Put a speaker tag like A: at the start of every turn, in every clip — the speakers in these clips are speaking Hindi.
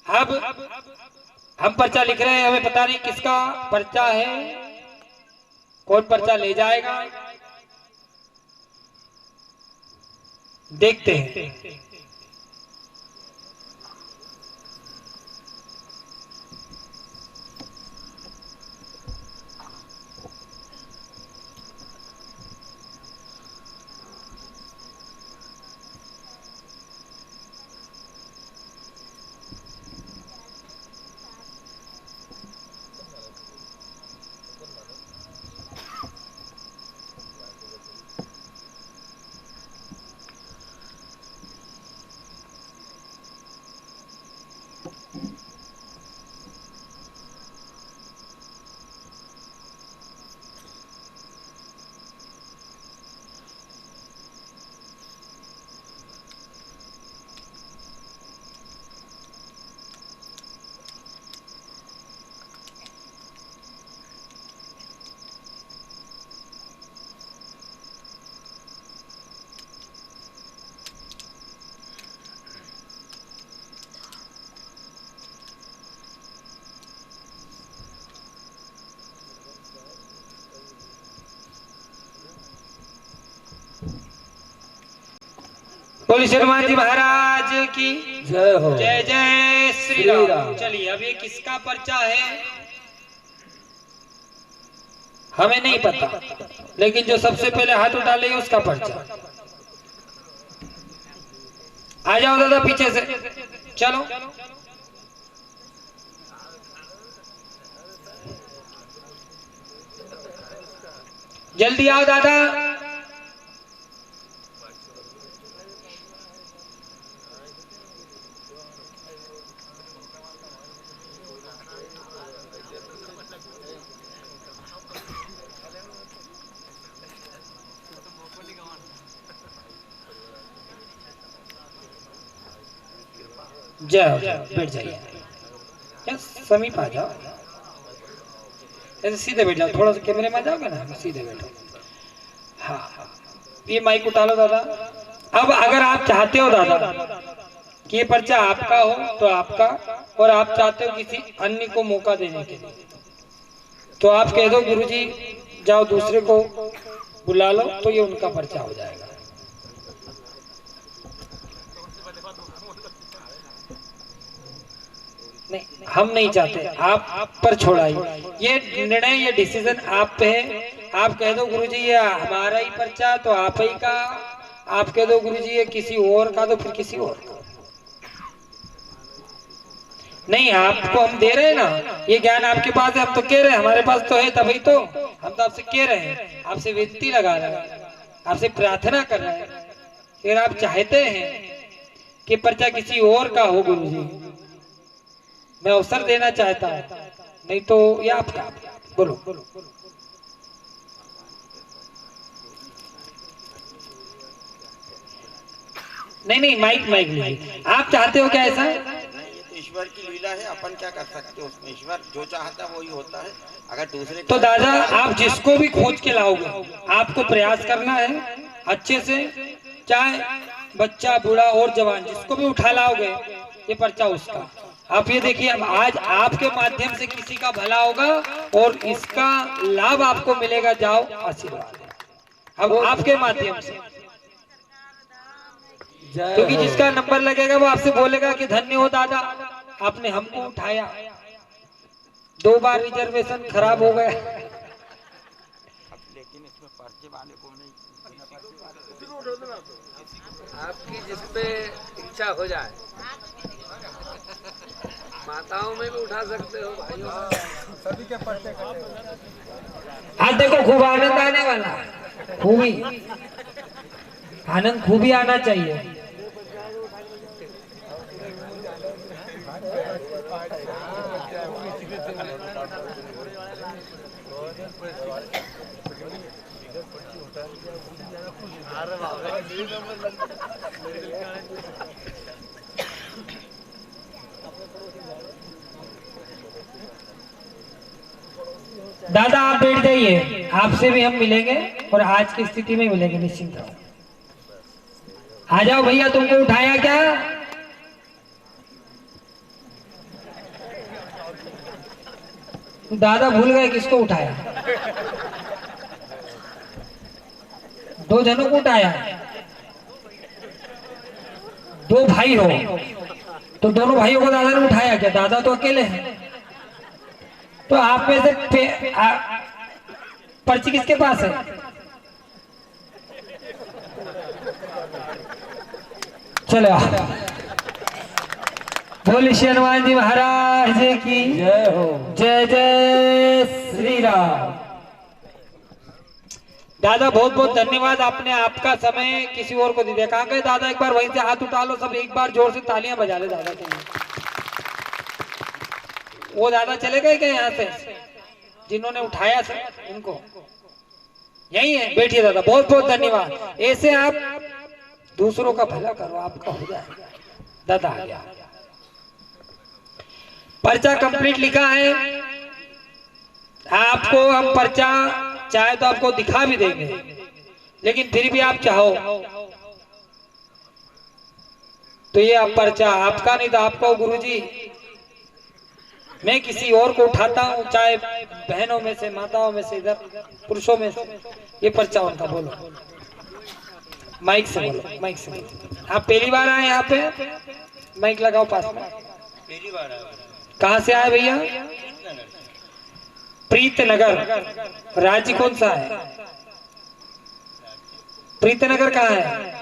A: अब हम पर्चा लिख रहे हैं, हमें पता नहीं किसका पर्चा है, कौन पर्चा ले जाएगा, देखते हैं। बोलिए हनुमान जी महाराज की
B: जय हो।
A: जय जय श्री राम। चलिए अब ये किसका पर्चा है हमें नहीं पता, लेकिन जो सबसे पहले हाथ उठा ले उसका पर्चा। आ जाओ दादा पीछे से, चलो जल्दी आओ दादा। जाओ बैठ जाइए, समीप आ जाओ, ऐसे सीधे बैठ जाओ, थोड़ा सा कैमरे में आ जाओगे ना, सीधे बैठो। हाँ ये माइक उठा लो दादा। अब अगर आप चाहते हो दादा कि ये पर्चा आपका हो तो आपका, और आप चाहते हो किसी अन्य को मौका देने के लिए तो आप कह दो गुरुजी जाओ दूसरे को बुला लो, तो ये उनका पर्चा हो जाएगा। नहीं हम नहीं चाहते, आप पर छोड़ाइए, ये निर्णय ये डिसीजन आप पे है। आप कह दो गुरुजी ये हमारा ही पर्चा तो आप ही का, आप कह दो गुरुजी ये किसी और का तो फिर किसी और का। नहीं आपको हम दे रहे हैं ना, ये ज्ञान आपके पास है, हम तो कह रहे हैं हमारे पास तो है, तभी तो हम तो आपसे कह रहे हैं, आपसे विनती लगा रहे हैं, आपसे प्रार्थना कर रहे हैं। अगर आप चाहते हैं कि पर्चा किसी और का हो गुरुजी, मैं अवसर देना चाहता हूं, नहीं तो ये आपका। बोलो नहीं नहीं माइक माइक लीजिए। आप चाहते हो क्या ऐसा?
C: ईश्वर की लीला है, अपन क्या कर सकते हैं उसमें, ईश्वर जो चाहता है वही होता है। अगर दूसरे
A: तो दादा आप जिसको भी खोज के लाओगे, आपको प्रयास करना है अच्छे से, चाहे बच्चा बूढ़ा और जवान जिसको भी उठा लाओगे ये पर्चा उसका। आप ये देखिए अब आज आपके माध्यम से किसी का भला होगा और इसका लाभ आपको मिलेगा। जाओ आशीर्वाद अब आपके माध्यम से, क्योंकि जिसका नंबर लगेगा वो आपसे बोलेगा कि धन्य हो दादा आपने हमको उठाया, 2 बार रिजर्वेशन खराब हो गया।
C: लेकिन इसमें पर्चे वाले को नहीं,
B: आपकी जिसपे इच्छा हो जाए, माताओं में भी उठा सकते हो, भाइयों सभी के पर्चे।
A: आज देखो खूब आनंद आने वाला, खूबी आनंद खूबी आना चाहिए। दादा आप बैठ जाइए, आपसे भी हम मिलेंगे और आज की स्थिति में मिलेंगे, निश्चिंत रहो। आ जाओ भैया, तुमको उठाया क्या? दादा भूल गए किसको उठाया? 2 जनों को उठाया। 2 भाई हो तो दोनों भाइयों को दादा ने उठाया क्या? दादा तो अकेले हैं। तो आप में से पर्ची किसके पास है? चलो बोलिए श्री हनुमान जी महाराज की जय हो। जय जय श्री राम। दादा बहुत बहुत धन्यवाद, आपने आपका समय किसी और को दे दिया। कहाँ गए दादा? एक बार वहीं से हाथ उठा लो सब, एक बार जोर से तालियां बजा ले दादा के लिए। वो दादा चले गए क्या यहाँ से जिन्होंने उठाया सर? इनको यही है। बैठिए दादा, बहुत बहुत धन्यवाद। ऐसे आप दूसरों का भला करो, आपका हो जाएगा। दादा आ गया, पर्चा कंप्लीट लिखा है। आपको हम पर्चा चाहे तो आपको दिखा भी देंगे, लेकिन फिर भी आप चाहो तो ये आप पर्चा आपका नहीं तो आपका गुरुजी, मैं किसी और को उठाता हूँ, चाहे बहनों में से, माताओं में से, इधर पुरुषों में से, ये पर्चा उनका। बोलो माइक से, बोलो माइक से। आप पहली बार आए यहाँ पे? माइक लगाओ पास में।
C: पहली बार आया।
A: कहाँ से आए भैया? प्रीतनगर। राज्य कौन सा है? प्रीतनगर कहाँ है?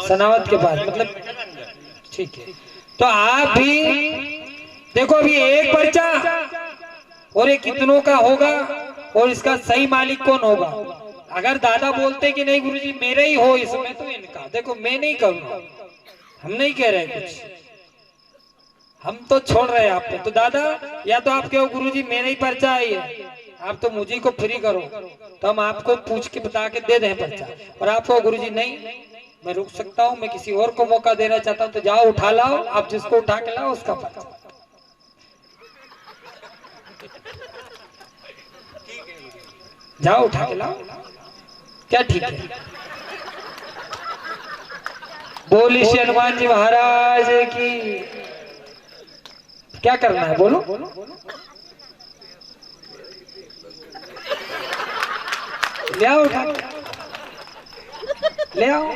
A: सनावत के पास, मतलब ठीक है। तो आप भी देखो, अभी एक पर्चा और ये कितनों का होगा और इसका सही मालिक कौन होगा? अगर दादा बोलते कि नहीं गुरुजी मेरे ही हो इसमें, तो इनका देखो, मैं नहीं करूंगा, हम नहीं कह रहे कुछ, हम तो छोड़ रहे हैं आप पे। तो दादा या तो आप कहो गुरुजी मेरे ही पर्चा आई है, आप तो मुझे को फ्री करो, तो हम आपको पूछ के बता के दे दें पर्चा। और आप कहो गुरुजी नहीं मैं रुक सकता हूँ, मैं किसी और को मौका देना चाहता हूँ, तो जाओ उठा लाओ, आप जिसको उठा के लाओ उसका पर्चा। जाओ उठा के लाओ, क्या ठीक है? बोलिए श्री हनुमान जी महाराज की। क्या करना है बोलो? ले आओ उठा, ले आओ,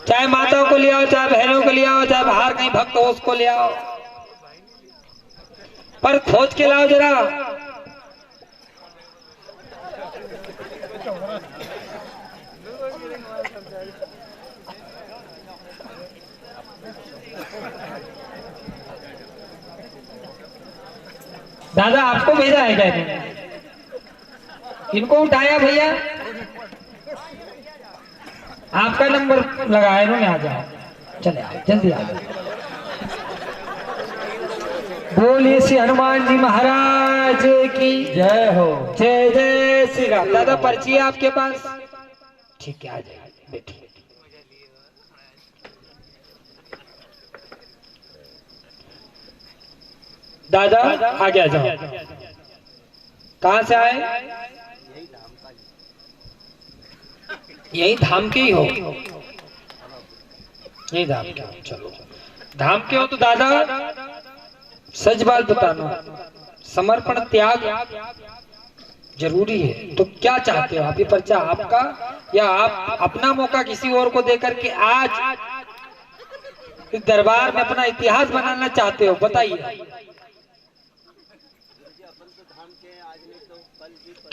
A: चाहे माताओं को ले आओ, चाहे बहनों को ले आओ, चाहे बाहर कहीं भक्त हो उसको ले आओ, पर खोज के लाओ जरा। दादा आपको भेजा है क्या इन्होंने? इनको उठाया भैया, आपका नंबर लगाया इन्होंने। आ जाओ, चले आओ, जल्दी आ जाओ। बोलिए श्री हनुमान जी महाराज की जय हो। जय जय श्री राम। दादा पर्ची है आपके पास? ठीक है, आ जाइए, बैठिए। दादा आगे आ जाओ। कहाँ से आए? यही धाम के ही हो? यही धाम के हो, चलो धाम के हो तो दादा सच बात बताना, समर्पण त्याग जरूरी है। तो क्या चाहते हो आप? ये पर्चा आपका या आप अपना मौका किसी और को देकर के आज इस दरबार में अपना इतिहास बनाना चाहते हो? बताइए।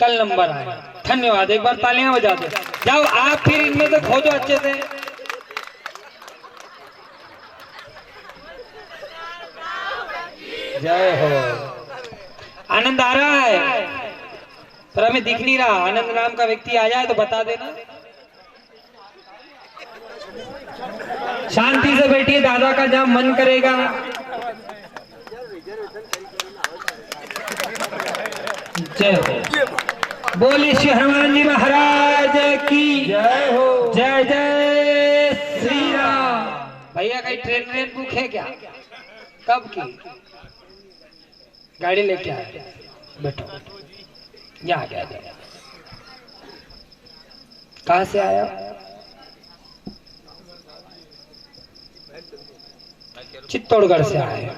A: कल नंबर आए, धन्यवाद, एक बार तालियां बजा दो। जाओ आप फिर इनमें से खोजो अच्छे से। जय हो। आनंद आ रहा है पर हमें दिख नहीं रहा। आनंद नाम का व्यक्ति आ जाए तो बता देना। शांति से बैठिए, दादा का जहां मन करेगा। जय हो। बोलिए श्री हनुमान जी महाराज की जय हो। जय जय श्री राम। भैया कहीं ट्रेन बुक है क्या? कब की? गाड़ी लेके आए, बैठो। यहाँ आ गया। कहाँ से आया? चित्तौड़गढ़ से आए हो,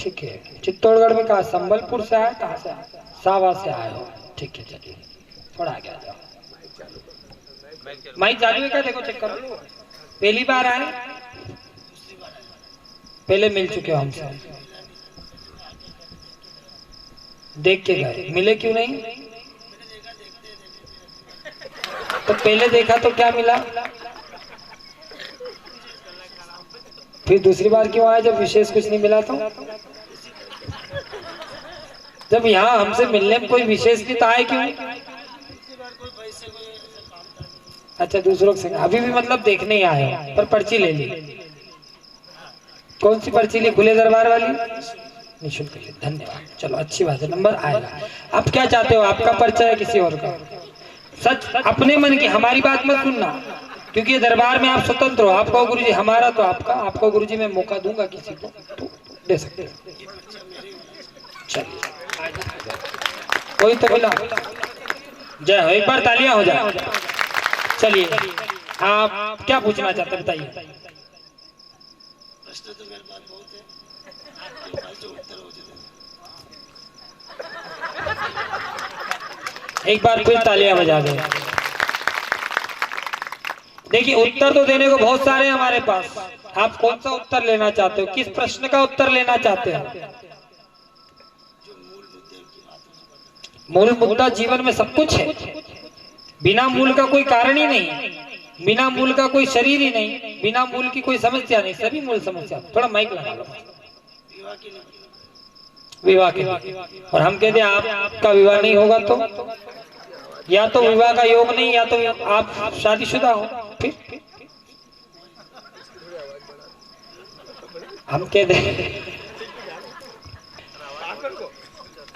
A: ठीक है। चित्तौड़गढ़ में कहा, संबलपुर से आए, कहाँ से आए? सावा से आए हो, ठीक है। चलिए थोड़ा आगे आ जाओ। माइक चालू है क्या? देखो चेक करो। पहली बार आए, पहले मिल चुके हो हमसे, देख के गए, मिले क्यों नहीं? तो पहले देखा तो क्या मिला? फिर दूसरी बार क्यों आए जब विशेष कुछ नहीं मिला? तो जब यहाँ हमसे मिलने में कोई विशेष नहीं तो आए क्यों? अच्छा, दूसरों से अभी भी मतलब देखने ही आए हो, पर पर्ची ले ली। कौन सी पर्ची ली? खुले दरबार वाली, निःशुल्क ली। धन्यवाद, चलो अच्छी बात है, नंबर आएगा। आप क्या चाहते हो, आपका पर्चा है किसी और का? सच अपने मन की, हमारी बात मत सुनना, क्योंकि ये दरबार में आप स्वतंत्र हो। आपका गुरु जी, हमारा तो आपका। आपको गुरु जी मैं मौका दूंगा किसी को तो दे सकते हो। चलिए कोई तो बोला जय हो, एक बार तालियां हो जाए। चलिए आप क्या पूछना चाहते हैं बताइए।
D: प्रश्न तो मेरे पास बहुत है, आपके पास जो उत्तर हो जाए।
A: एक बार फिर तालियां बजा दो। देखिए उत्तर तो देने को बहुत सारे हैं हमारे पास, आप कौन सा उत्तर लेना चाहते हो? किस प्रश्न का उत्तर लेना चाहते हो? मूल मुद्दा जीवन में सब कुछ है, बिना मूल का कोई कारण ही नहीं, बिना मूल का कोई शरीर ही नहीं, बिना मूल की कोई समस्या नहीं, सभी मूल समस्या। थोड़ा माइक लगा लो। विवाह के लिए, और हम कहते हैं आपका विवाह नहीं होगा तो या तो विवाह का योग नहीं, या तो आप शादीशुदा हो। फिर हम कहते हैं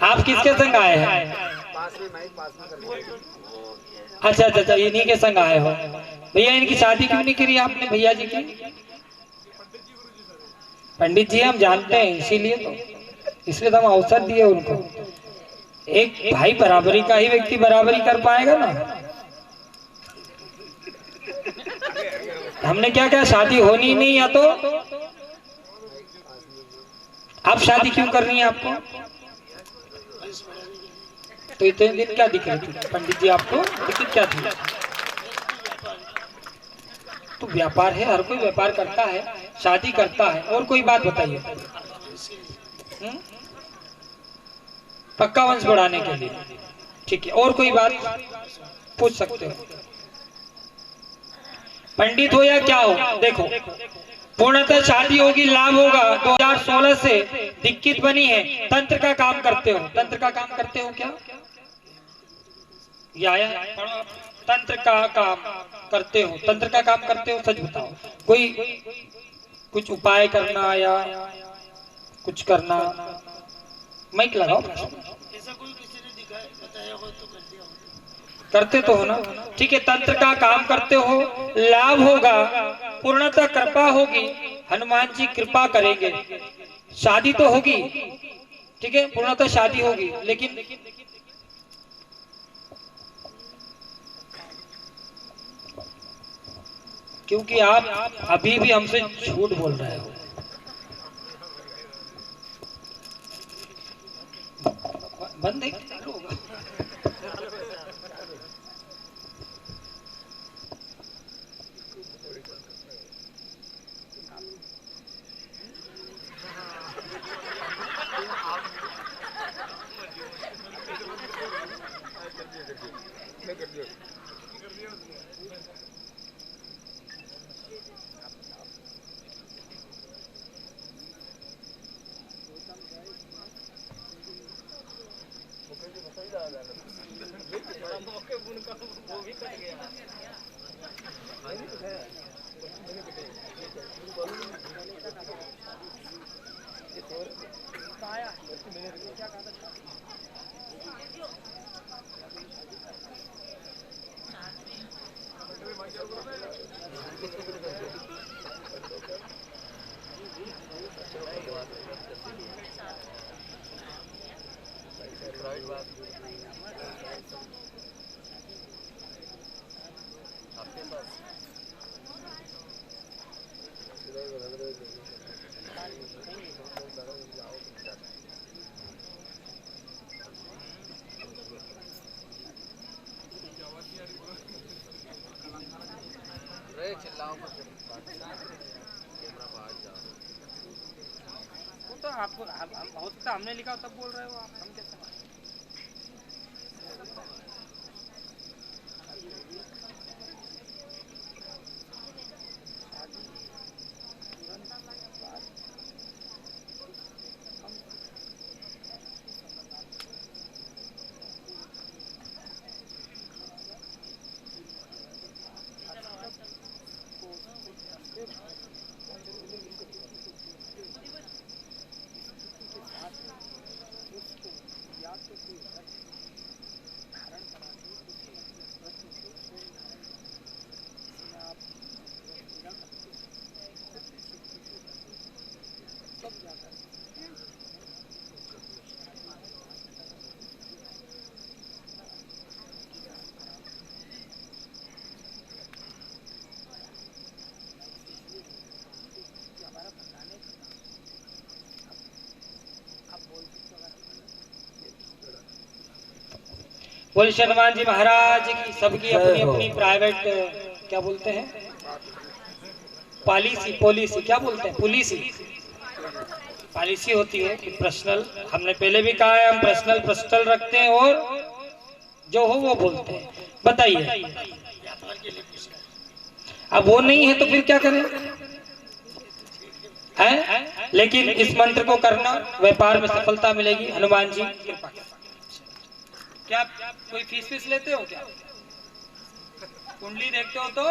A: आप किसके संग आए हैं? अच्छा अच्छा अच्छा, इन्हीं के संग आए हो। भैया इनकी शादी क्यों नहीं करी आपने भैया जी की? पंडित जी हम जानते हैं, इसीलिए तो, इसलिए तो हम अवसर दिए उनको। एक भाई बराबरी का ही व्यक्ति बराबरी कर पाएगा ना। हमने क्या क्या शादी होनी नहीं, या तो आप शादी क्यों करनी है आपको? तो इतने दिन क्या दिख रही थी पंडित जी आपको? दिक्कत क्या थी? तो व्यापार है, हर कोई व्यापार करता है, शादी करता है। और कोई बात बताइए। पक्का वंश बढ़ाने के लिए, ठीक है। और कोई बात पूछ सकते हो। पंडित हो या क्या हो, देखो पूर्णतः शादी होगी, लाभ होगा। 2016 से दिक्कत बनी है, तंत्र का काम करते हो। तंत्र का काम करते हो क्या? ये आया तंत्र का काम करते हो, तंत्र का काम करते हो, सच बताओ। कोई कुछ उपाय करना या कुछ करना, माइक लगाओ।
D: ऐसा कोई किसी ने दिखाया बताया हो तो कर दिया हो।
A: करते तो हो ना, ठीक है। तंत्र का काम करते हो, लाभ होगा, पूर्णतः कृपा होगी, हनुमान जी कृपा करेंगे, शादी तो होगी, ठीक है, पूर्णतः शादी होगी। लेकिन क्योंकि आप अभी भी हमसे झूठ बोल रहे हो। बंद है कि चालू होगा?
B: रे चिल्लाओ मत।
A: वो तो आपको हो सकता है हमने लिखा तब बोल रहे हो आप, हम कैसे मानें? बोले हनुमान जी महाराज की। सबकी अपनी अपनी प्राइवेट क्या बोलते हैं, पॉलिसी, पॉलिसी क्या बोलते हैं, पॉलिसी, पॉलिसी होती है कि पर्सनल, हमने पहले भी कहा है हम पर्सनल पर्सनल रखते हैं और जो हो वो बोलते हैं। बताइए, अब वो नहीं है तो फिर क्या करें हैं? लेकिन इस मंत्र को करना, व्यापार में सफलता मिलेगी हनुमान जी कृपा करें। क्या कोई फीस फीस लेते हो क्या? कुंडली देखते हो तो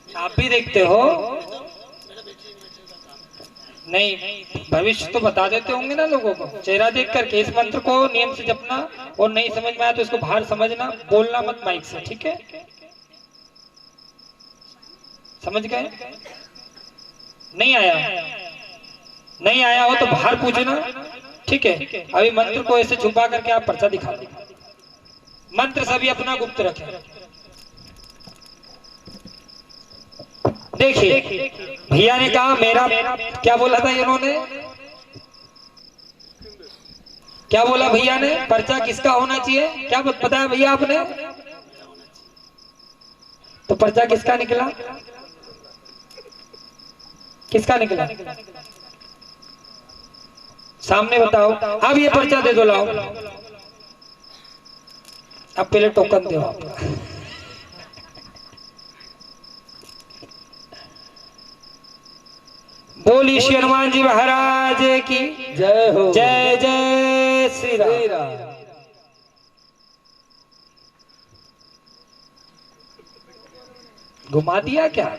A: आप भी देखते हो? नहीं, भविष्य तो बता देते होंगे ना लोगों को, चेहरा देख करके। इस मंत्र को नियम से जपना, और नहीं समझ में आया तो इसको बाहर समझना, बोलना मत माइक से, ठीक है? समझ गए? नहीं आया, नहीं आया हो तो बाहर पूछना, ठीक है? अभी मंत्र को ऐसे छुपा करके आप पर्चा दिखा दो। मंत्र सभी अपना गुप्त रखें। देखिए, भैया ने कहा मेरा, क्या बोला था इन्होंने, क्या बोला भैया ने, पर्चा किसका होना चाहिए? क्या बताया भैया आपने? तो पर्चा किसका निकला? किसका निकला सामने बताओ। अब ये पर्चा दे दो, लाओ। अब पहले टोकन दो आप। बोली श्री हनुमान जी महाराज की जय हो। जय जय श्री राम। घुमा दिया क्या?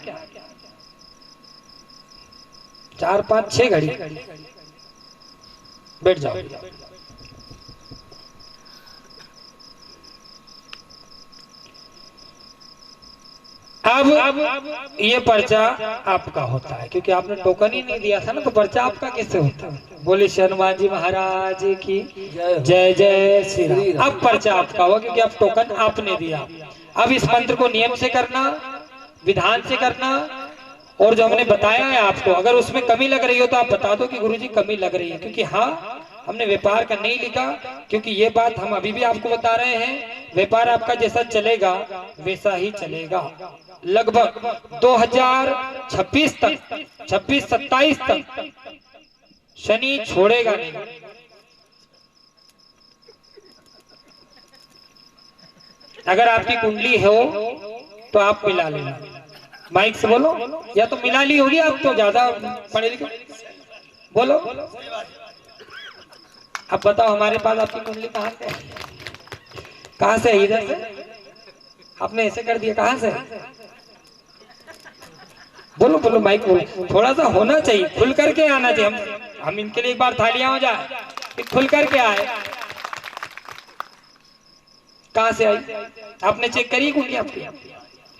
A: 4 5 6 घड़ी। बैठ जाओ। अब ये पर्चा आपका होता है, क्योंकि आपने टोकन ही नहीं दिया था ना, तो पर्चा आपका कैसे होता है? बोले श्री हनुमान जी महाराज की जय जय श्री राम। अब पर्चा आपका हुआ, क्योंकि अब टोकन आपने दिया। अब इस मंत्र को नियम से करना, विधान से करना, और जो हमने बताया है आपको, अगर उसमें कमी लग रही हो तो आप बता दो कि गुरुजी कमी लग रही है, क्योंकि हाँ हमने व्यापार का नहीं लिखा, क्योंकि ये बात हम अभी भी आपको बता रहे हैं, व्यापार आपका जैसा चलेगा वैसा ही चलेगा। लगभग 2026 तक, 26-27 तक शनि छोड़ेगा नहीं। अगर आपकी कुंडली हो तो आप मिला लेना, माइक से बोलो, या तो मिला ली होगी आप तो ज्यादा पढ़े लिखे, बोलो। अब बताओ हमारे पास आपकी कुंडली कहाँ से है? कहाँ से है? इधर से आपने ऐसे कर दिया, कहाँ से? बोलो बोलो, माइक बोलो, थोड़ा सा होना चाहिए, खुल करके आना चाहिए। हम इनके लिए एक बार थालियां हो जाए कि खुल करके आए। कहाँ से आई? आपने चेक करी कुंडली आपकी?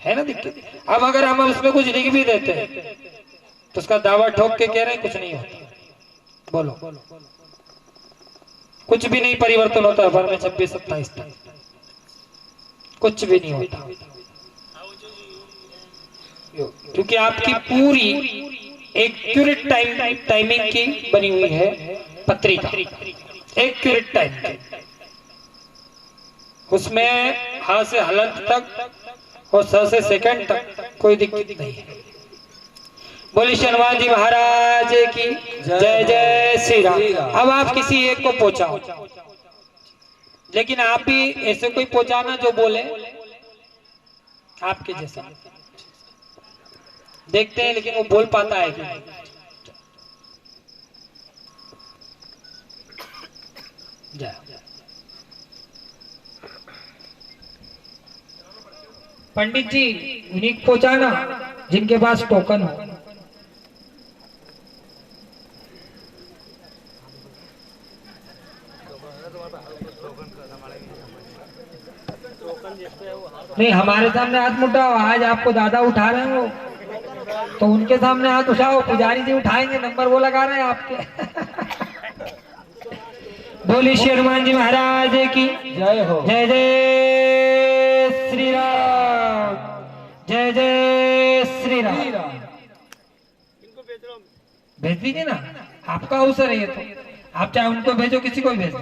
A: है ना दिक्कत? अब अगर हम उसमें कुछ लिख भी देते हैं तो उसका दावा ठोक के कह रहे हैं कुछ नहीं होता। बोलो, कुछ भी नहीं परिवर्तन होता है भर में 26-27 तक, कुछ भी नहीं होता। क्योंकि आपकी पूरी एक्यूरेट टाइमिंग की बनी हुई है पत्रिका, एक्यूरेट टाइम, उसमें हा से हलंत तक और स से सेकंड तक कोई दिक्कत नहीं है। बोली हनुमान जी महाराज की जय जय श्री राम। अब आप किसी एक को पहुंचाओ, लेकिन आप भी ऐसे कोई पहुंचाना जो बोले आपके जैसा, देखते हैं लेकिन वो बोल पाता है कि नहीं। जा पंडित जी उन्हीं को पहुंचाना जिनके पास टोकन हो। नहीं, हमारे सामने हाथ उठाओ, आज आपको दादा उठा रहे हो तो उनके सामने हाथ उठाओ, पुजारी जी उठाएंगे, नंबर वो लगा रहे हैं आपके। बोली श्री हनुमान जी महाराज की जय हो। जय जय श्री राम, जय जय श्री राम। भेज दीजिए ना, आपका अवसर है ये तो, आप चाहे उनको भेजो, किसी को भी भेज दो।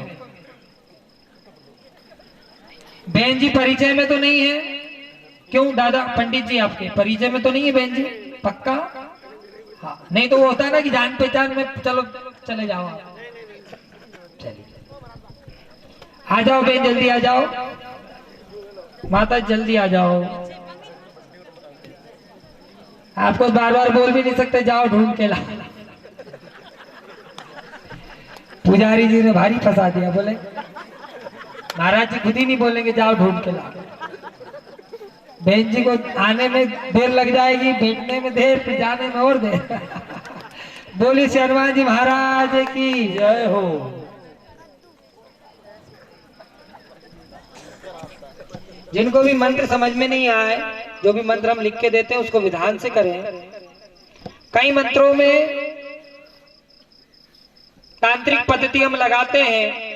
A: बहन जी परिचय में तो नहीं है? क्यों दादा, पंडित जी आपके परिचय में तो नहीं है बहन जी? पक्का? हाँ, नहीं तो वो होता है ना कि जान पहचान में चलो चले जाओ आप। चलिए आ जाओ बहन, जल्दी आ जाओ, माता जल्दी आ जाओ। आपको बार बार बोल भी नहीं सकते, जाओ ढूंढ के ला। पुजारी जी ने भारी फंसा दिया, बोले महाराज जी खुद ही नहीं बोलेंगे जाओ ढूंढ के ला। बहन जी को आने में देर लग जाएगी, बैठने में देर, फिर जाने में और देर। बोली श्री हनुमान जी महाराज की जय हो। जिनको भी मंत्र समझ में नहीं आए, जो भी मंत्र हम लिख के देते हैं उसको विधान से करें। कई मंत्रों में तांत्रिक पद्धति हम लगाते हैं,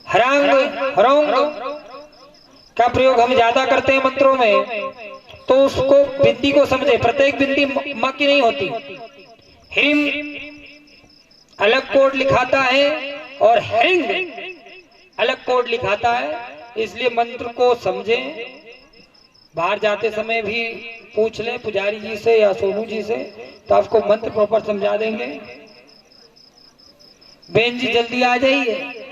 A: हरांग हरोंग का प्रयोग हम ज्यादा करते हैं मंत्रों में, तो उसको बिंदी को समझे, प्रत्येक बिंदी मां की नहीं होती। हिम अलग कोड लिखाता है और हिंग अलग कोड लिखाता है, इसलिए मंत्र को समझें। बाहर जाते समय भी पूछ लें पुजारी जी से या सोनू जी से, तो आपको मंत्र प्रॉपर समझा देंगे। बहन जी जल्दी आ जाइए।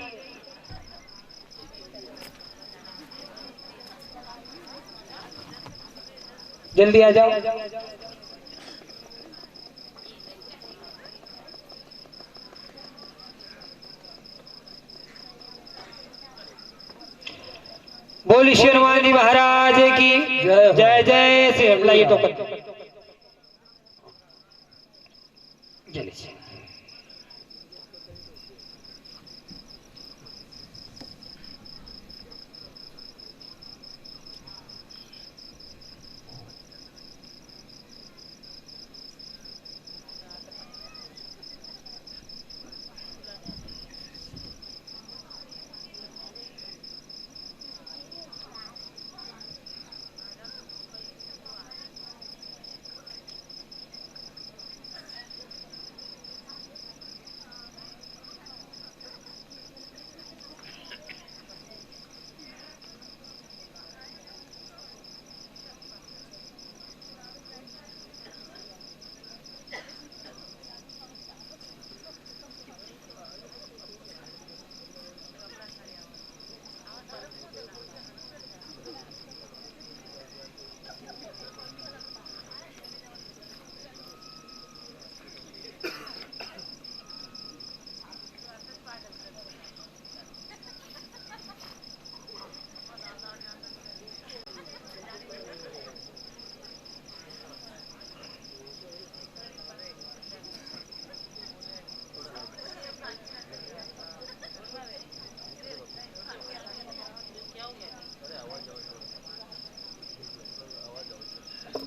A: जल्दी आ जाओ। बोली श्री हनुमान जी महाराज की जय जय श्री राम। लाइए टोकन जल्दी।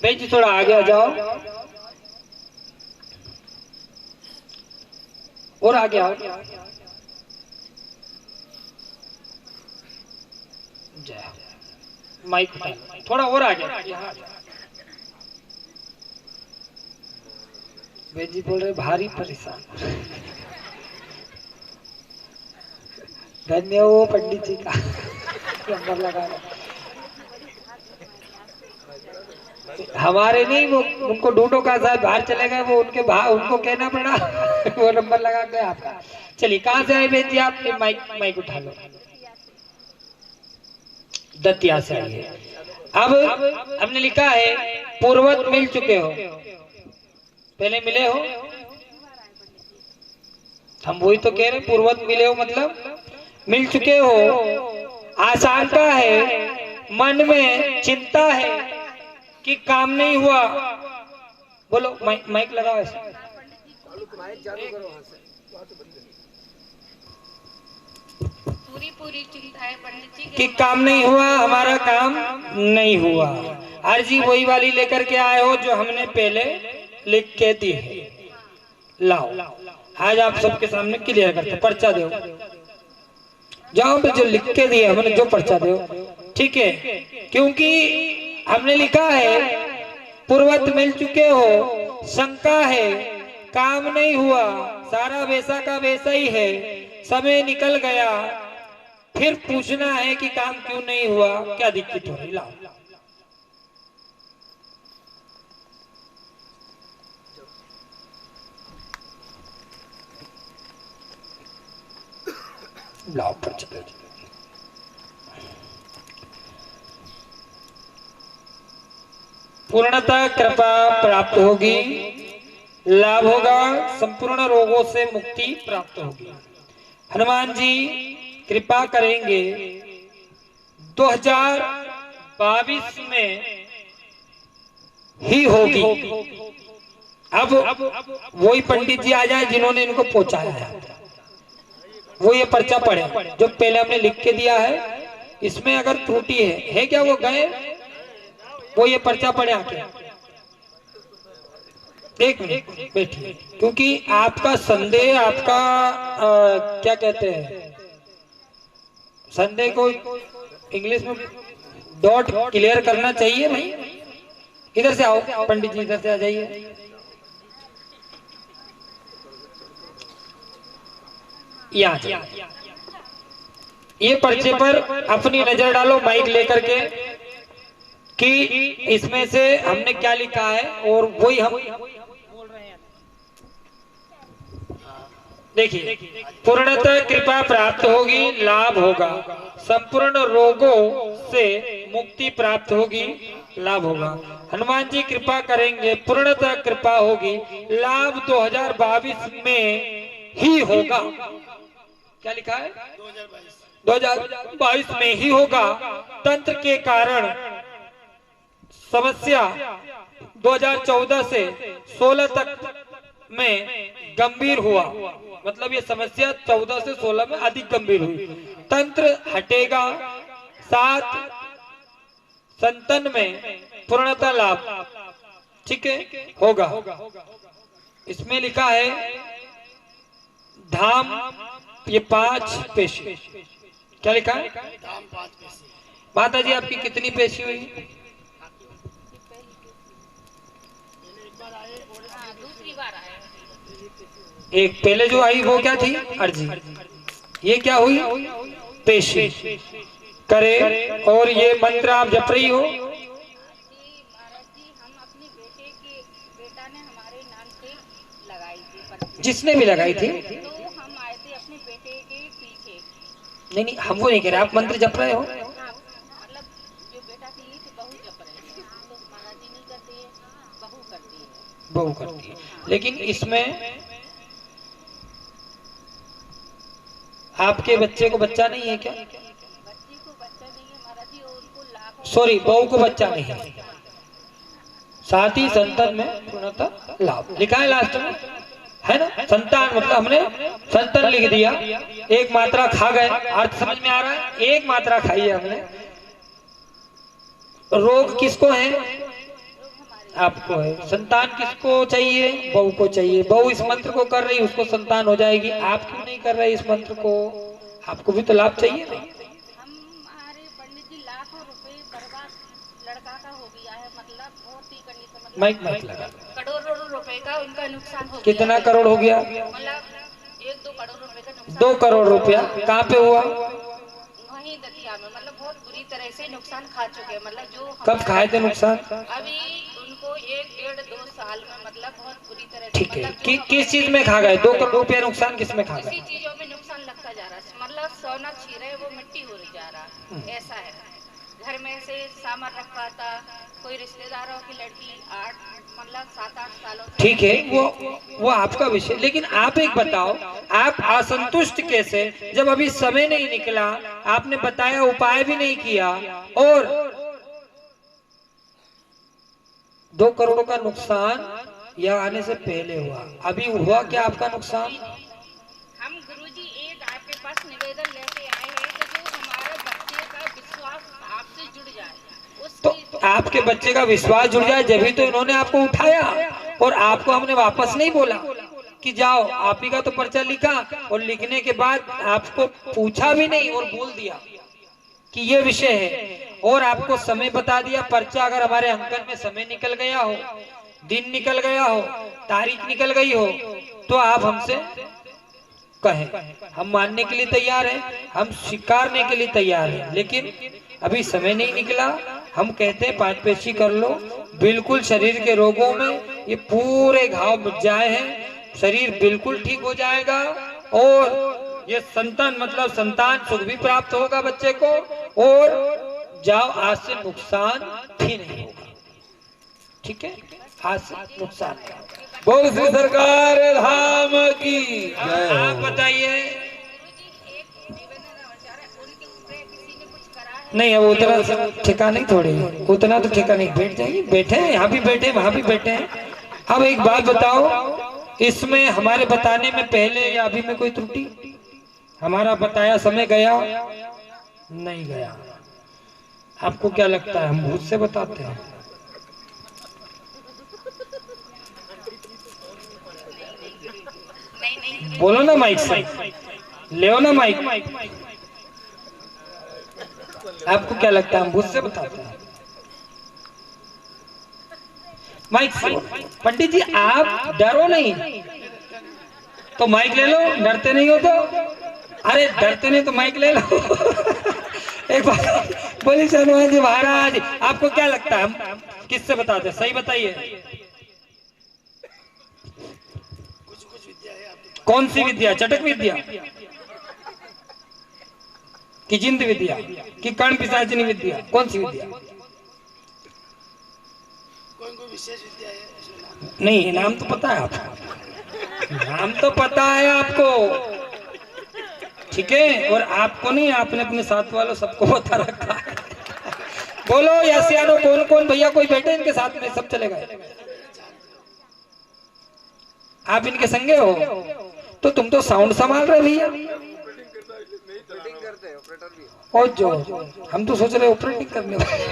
A: बेटी थोड़ा आगे आ जाओ और आगे आओ। जय हो। माइक उठा लो, थोड़ा और आ जाए यहाँ। वेद जी बोल रहे भारी परेशान। धन्य हो पंडित जी का नंबर लगा रहे। हमारे नहीं, वो उनको ढूंढो का साहब बाहर चले गए, वो उनके बाहर उनको कहना पड़ा वो नंबर लगा गए आपका। चलिए कहाँ से आए वेद जी आप? माइक उठा लो। दतिया से आइए। अब हमने लिखा है पूर्वत मिल चुके हो, पहले मिले हो। हम वही तो कह रहे पूर्वत मिले हो मतलब मिल चुके हो। आशंका है, मन में चिंता है कि काम नहीं हुआ। बोलो माइक लगाओ ऐसे।
E: पूरी चिंता है पंडित जी
A: कि काम नहीं हुआ, हमारा काम नहीं हुआ। अर्जी वही वाली लेकर के आए हो जो हमने पहले लिख के दी है। लाओ आज आप सबके सामने क्लियर करते, पर्चा दो जहां पे जो लिख के दिए हमने, जो पर्चा दो ठीक है। क्योंकि हमने लिखा है पूर्वत मिल चुके हो, शंका है काम नहीं हुआ, सारा वैसा का वैसा ही है, समय निकल गया, फिर पूछना है कि काम क्यों नहीं हुआ, क्या दिक्कत हो रही। लाओ लाओ पर्चा। पूर्णतः कृपा प्राप्त होगी, लाभ होगा, संपूर्ण रोगों से मुक्ति प्राप्त होगी। हनुमान जी कृपा करेंगे 2022 में ही होगी। अब वही पंडित जी आ जाए जिन्होंने इनको पहुंचाया है, वो ये पर्चा पढ़े जो पहले हमने लिख के दिया है। इसमें अगर त्रुटि है क्या वो गए, वो ये पर्चा पढ़े आके। एक मिनट बैठिए, क्योंकि आपका संदेह, आपका क्या कहते हैं, संदेह को इंग्लिश में डॉट क्लियर करना चाहिए भाई। इधर से आओ पंडित जी, इधर से आ जाइए। यहाँ ये पर्चे पर अपनी नजर डालो माइक लेकर के कि इसमें से हमने क्या लिखा है, और वही हम बोल रहे हैं। देखिए, पूर्णतः कृपा प्राप्त होगी, लाभ होगा, संपूर्ण रोगों से मुक्ति प्राप्त होगी, लाभ होगा। हनुमान जी कृपा करेंगे, पूर्णतः कृपा होगी, लाभ 2022 में ही होगा। क्या लिखा है? 2022 में ही होगा। तंत्र के कारण समस्या 2014 से 16 तक में गंभीर हुआ, मतलब ये समस्या 14 से 16 में अधिक गंभीर हुई। तंत्र हटेगा, साथ संतन में पूर्णता लाभ ठीक है होगा। इसमें लिखा है धाम, ये 5 पेशी। क्या लिखा है? माता जी आपकी कितनी पेशी हुई?
E: दूसरी बार आए।
A: एक पहले जो आई वो क्या थी? अर्जी। ये क्या हुई? पेशी करे। और ये मंत्र आप जप रही हो?
E: महाराज जी हम अपने बेटा ने हमारे नाम से लगाई थी।
A: जिसने भी लगाई थी
E: तो हम आए थे अपने बेटे के पीछे।
A: नहीं हम वो नहीं कह रहे, आप मंत्र जप रहे हो?
E: मतलब जो बेटा की ली थी बहू जप रहे थे, तो महाराज जी नहीं करते हैं, बहू करती है।
A: बहू करती है, लेकिन इसमें आपके बच्चे को बच्चा नहीं है क्या?
E: बच्ची को बच्चा नहीं है महाराज जी, और उनको लाभ।
A: सॉरी, बहू को बच्चा नहीं है, साथ ही संतान में पूर्णतः लाभ लिखा है लास्ट में, है ना? संतान मतलब हमने संतान लिख दिया, एक मात्रा खा गए। अर्थ समझ में आ रहा है? एक मात्रा खाई है हमने। रोग किसको है? आपको है। संतान किसको चाहिए? बहू को चाहिए। बहू इस मंत्र को कर रही, उसको संतान हो जाएगी। आप क्यों नहीं कर रहे इस मंत्र को? आपको भी तो लाभ चाहिए ना।
E: हमारे पंडित जी लाखों रुपए बर्बाद लड़का का हो गया है, मतलब बहुत ही कंडीशन, मतलब
A: माइक माइक लगा।
E: करोड़ों रुपए का उनका नुकसान हो
A: कितना
E: गया
A: करोड़ हो गया?
E: है। मतलब 1-2 करोड़ रुपए का नुकसान।
A: 2 करोड़ रुपया कहाँ पे हुआ?
E: वहीं दतिया में, मतलब बहुत बुरी तरह से नुकसान खा चुके हैं, मतलब जो
A: कब खाए थे नुकसान?
E: अभी उनको 1-1.5-2 साल में, मतलब बहुत बुरी तरह से,
A: ठीक है,
E: मतलब जो
A: किस चीज में खा गए? 2 करोड़ रुपया नुकसान किस में खा
E: इसी
A: गए?
E: चीजों में नुकसान लगता जा रहा है, मतलब सोना छीरे वो मिट्टी हो जा रहा, ऐसा है। घर में से सामान रखा था, कोई रिश्तेदारों की लड़की 7-8 सालों से।
A: ठीक है, वो आपका विषय, लेकिन आप एक बताओ, आप असंतुष्ट कैसे जब अभी समय नहीं निकला, आपने बताया उपाय भी नहीं किया, और 2 करोड़ का नुकसान या आने से पहले हुआ, अभी हुआ क्या आपका नुकसान?
E: हम गुरुजी एक आपके पास निवेदन लेके आए हैं कि जो हमारे बच्चे का विश्वास आपसे जुड़ जाए,
A: तो आपके बच्चे का विश्वास जुड़ जाए, जब भी तो इन्होंने आपको उठाया, और आपको हमने वापस नहीं बोला कि जाओ, आप ही का तो पर्चा लिखा, और लिखने के बाद आपको पूछा भी नहीं और बोल दिया कि ये विषय है, और आपको समय बता दिया। पर्चा अगर हमारे अंकन में समय निकल गया हो, दिन निकल गया हो, तारीख निकल गई हो, तो आप हमसे कहें, हम मानने के लिए तैयार हैं, हम स्वीकारने के लिए तैयार हैं, लेकिन अभी समय नहीं निकला। हम कहते हैं 5 पेशी कर लो, बिल्कुल शरीर के रोगों में ये पूरे घाव मिट जाए हैं, शरीर बिल्कुल ठीक हो जाएगा, और ये संतान मतलब संतान सुख भी प्राप्त होगा बच्चे को, और जाओ आज से नुकसान भी नहीं होगा। ठीक है, आज से नुकसान नहीं होगा।
B: बोल श्री सरकार धाम की जय।
A: आप बताइए। नहीं, अब उतना ठिका नहीं, थोड़ी उतना तो ठिका नहीं, बैठ जाएंगे, बैठे हैं यहाँ भी बैठे, वहां भी बैठे हैं। अब एक बात बताओ, इसमें हमारे बताने में पहले या अभी में कोई त्रुटि? हमारा बताया समय गया नहीं गया? आपको क्या लगता है हम भूत से बताते हैं? बोलो ना माइक से, ले ना माइक। आपको क्या लगता है हम भूत से बताते हैं? माइक से। पंडित जी आप डरो नहीं तो माइक ले लो, डरते नहीं हो तो? अरे डरते नहीं तो माइक ले लो। एक बार बोली हनुमान जी महाराज, आपको क्या लगता है हम किससे बताते हैं? सही बताइए। कौन सी विद्या? चटक विद्या कि जिंद विद्या कि कर्ण पिशाचिनी विद्या? कौन सी विद्या?
D: कोई विशेष विद्या है?
A: नहीं, नाम तो पता है आपको, नाम तो पता है आपको, ठीक है, और आपको नहीं, आपने अपने साथ वालों सबको बता रखा है। बोलो या सियानो, कौन कौन भैया कोई बैठे इनके साथ में? सब चले गए? आप इनके संगे हो तो तुम तो साउंड संभाल रहे भैया, और जो हम तो सोच रहे ऑपरेटिंग करने वाले।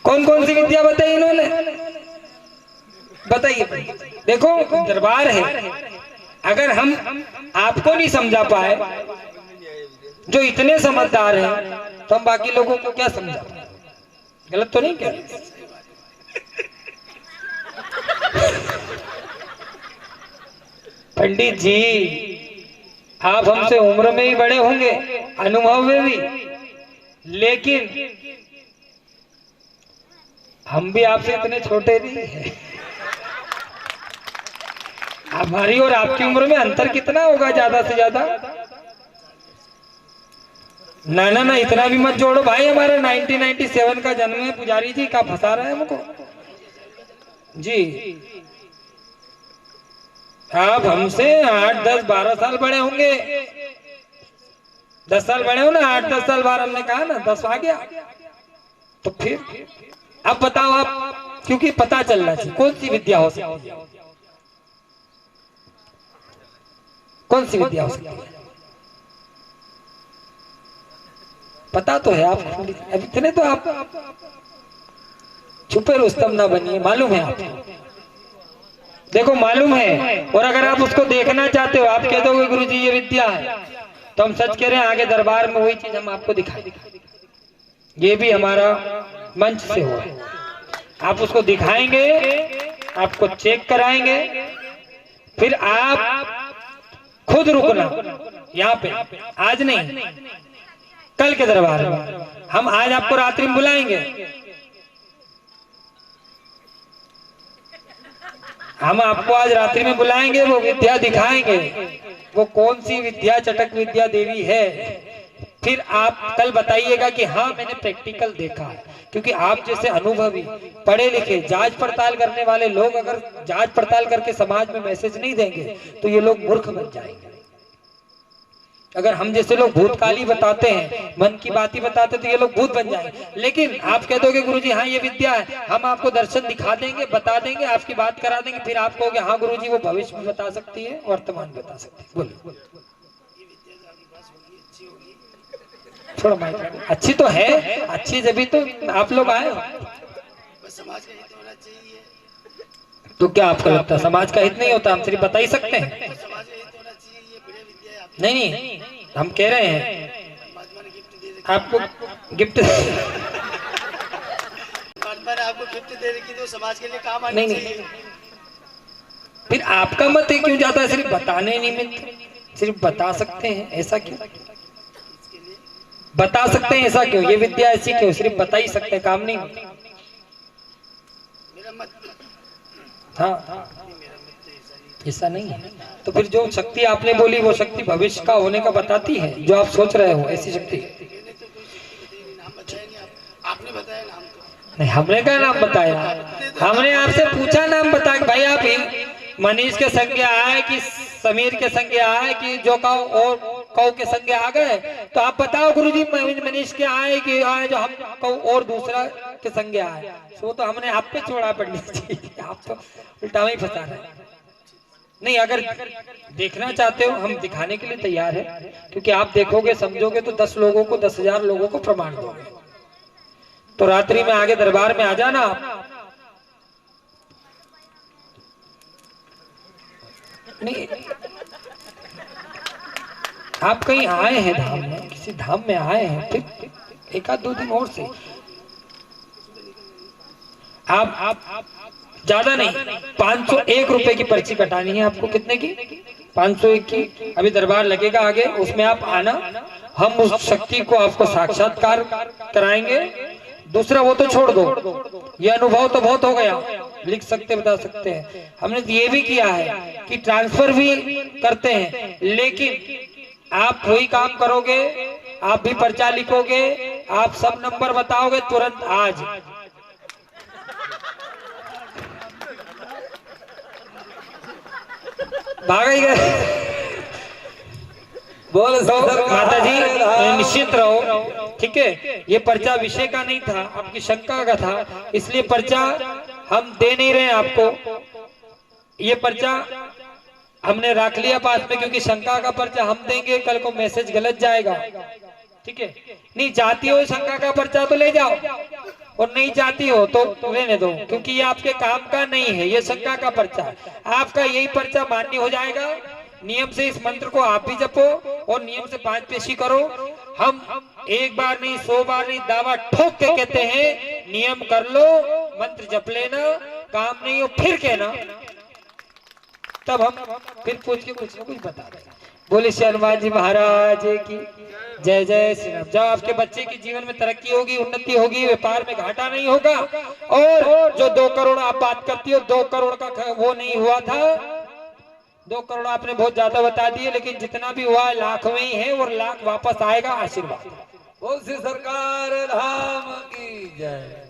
A: कौन कौन सी विद्या बताई इन्होंने? बताइए। देखो दरबार है, अगर हम आपको नहीं समझा पाए जो इतने समझदार हैं, तो हम बाकी लोगों को क्या समझा पाए? गलत तो नहीं कह रहे? पंडित जी आप हमसे उम्र में भी बड़े होंगे, अनुभव में भी, लेकिन हम भी आपसे इतने छोटे नहीं हैं। हमारी और आपकी उम्र में अंतर कितना होगा? ज्यादा से ज्यादा? ना ना ना, इतना भी मत जोड़ो भाई। हमारा 1997 का जन्म है। पुजारी जी क्या फंसा रहे हैं हमको जी? आप हमसे 8, 10, 12 साल बड़े होंगे। 10 साल बड़े हो ना, 8, 10 साल बाद हमने कहा ना 10 आ गया, तो फिर अब बताओ आप, क्योंकि पता चलना चाहिए कौन सी विद्या हो सकती है, कौन सी विद्या हो सकती है? पता तो है आप, अब इतने तो आप छुपे रुस्तम ना बनिए, मालूम है आपको। देखो मालूम है, और अगर आप उसको देखना चाहते हो, आप कह दोगे गुरुजी ये विद्या है, तो हम सच कह रहे हैं, आगे दरबार में वही चीज हम आपको दिखाएंगे। ये भी हमारा मंच से हुआ है, आप उसको दिखाएंगे, आपको चेक कराएंगे, फिर आप खुद रुकना यहाँ पे, आज नहीं कल के दरबार में। हम आज आपको रात्रि में बुलाएंगे, हम आपको आज रात्रि में बुलाएंगे, वो विद्या दिखाएंगे, वो कौन सी विद्या चटक विद्या देवी है। फिर आप कल बताइएगा कि हाँ मैंने प्रैक्टिकल देखा है। क्योंकि आप जैसे अनुभवी पढ़े लिखे जांच पड़ताल करने वाले लोग अगर जांच पड़ताल करके समाज में मैसेज नहीं देंगे तो ये लोग मूर्ख बन जाएंगे। अगर हम जैसे लोग भूतकाली बताते हैं, मन की बात ही बताते, तो ये लोग भूत बन जाएंगे। लेकिन आप कह दोगे गुरुजी हाँ ये विद्या है, हम आपको दर्शन दिखा देंगे, बता देंगे, आपकी बात करा देंगे, फिर आप कहोगे हाँ गुरुजी वो भविष्य में बता सकती है, वर्तमान बता सकती है। बोलिए। थोड़ा माइक, अच्छी तो है, अच्छी जब तो आप लोग आए हो।
D: समाज का हित होना चाहिए।
A: तो क्या आपको लगता है समाज का हित नहीं होता? हम सिर्फ बता ही सकते हैं।
D: समाज का हित होना चाहिए, ये बढ़िया विद्या है।
A: नहीं, हम कह रहे हैं
D: महात्मा ने गिफ्ट दे रखी,
A: आपको गिफ्ट
D: महात्मा ने आपको गिफ्ट दे रखी तो समाज के लिए काम आनी चाहिए।
A: फिर आपका मत है क्यों जाता है सिर्फ बताने निमित्त? सिर्फ बता सकते हैं, ऐसा क्यों? बता सकते हैं, ऐसा क्यों? ये विद्या ऐसी क्यों? सिर्फ बता ही सकते हैं, काम नहीं होता।
D: मेरा मत,
A: हाँ, ऐसा नहीं है। तो फिर जो शक्ति आपने बोली वो शक्ति भविष्य का होने का बताती है, जो आप सोच रहे हो ऐसी शक्ति।
D: नाम बताएंगे आपने बताया नाम तो
A: नहीं, हमने क्या नाम बताया? हमने आपसे पूछा नाम बता, भाई आप मनीष के संग आए कि समीर के संग आए कि जो कौ के संग आ गए, तो आप बताओ गुरुजी मनीष के आए कि आए जो हम कौ और दूसरा के संग आए। सो तो हमने आप पे छोड़ा पड़नी चाहिए, आप तो उल्टा ही फंसा रहे हैं। नहीं, अगर देखना चाहते हो हम दिखाने के लिए तैयार है, क्योंकि आप देखोगे समझोगे तो 10 लोगों को 10,000 लोगों को प्रमाण दोगे। तो रात्रि में आगे दरबार में आ जाना आप। नहीं, आप कहीं आए हैं धाम में, किसी धाम में आए हैं, फिर 1-2 दिन और से आप ज्यादा नहीं, 501 रुपए की पर्ची कटानी है आपको। कितने की? 501 की। अभी दरबार लगेगा आगे, उसमें आप आना, हम उस शक्ति को आपको साक्षात्कार कराएंगे। दूसरा वो तो छोड़ दो, ये अनुभव तो बहुत हो गया, लिख सकते बता सकते हैं। हमने ये भी किया है कि ट्रांसफर भी करते हैं, लेकिन आप वही काम करोगे, आप भी पर्चा लिखोगे, आप सब नंबर बताओगे तुरंत आज। भाग ही गए। बोल माता जी निश्चित रहो, ठीक है। ये पर्चा विषय का नहीं था, आपकी शंका का था, इसलिए पर्चा हम दे नहीं रहे आपको। ये पर्चा हमने रख लिया पास में, क्योंकि शंका का पर्चा हम देंगे, कल को मैसेज गलत जाएगा, ठीक है। नहीं चाहती हो शंका का पर्चा तो ले जाओ, और नहीं चाहती हो तो रहने दो, क्योंकि ये आपके काम का नहीं है, ये शंका का पर्चा है। आपका यही पर्चा मान्य हो जाएगा। नियम से इस मंत्र को आप भी जपो और नियम से 5 पेशी करो। हम एक बार नहीं 100 बार नहीं दावा ठोक के कहते हैं, नियम कर लो, मंत्र जप लेना, काम नहीं हो फिर कहना, तब हम फिर पूछ के कुछ न कुछ बता दें। बोले श्री हनुमान जी महाराज की जय। जय श्री राम। जब आपके बच्चे की जीवन में तरक्की होगी, उन्नति होगी, व्यापार में घाटा नहीं होगा, और जो 2 करोड़ आप बात करती हो, 2 करोड़ का वो नहीं हुआ था। 2 करोड़ आपने बहुत ज्यादा बता दिए, लेकिन जितना भी हुआ लाख में ही है, और लाख वापस आएगा। आशीर्वाद।
B: बोल श्री सरकार धाम की जय।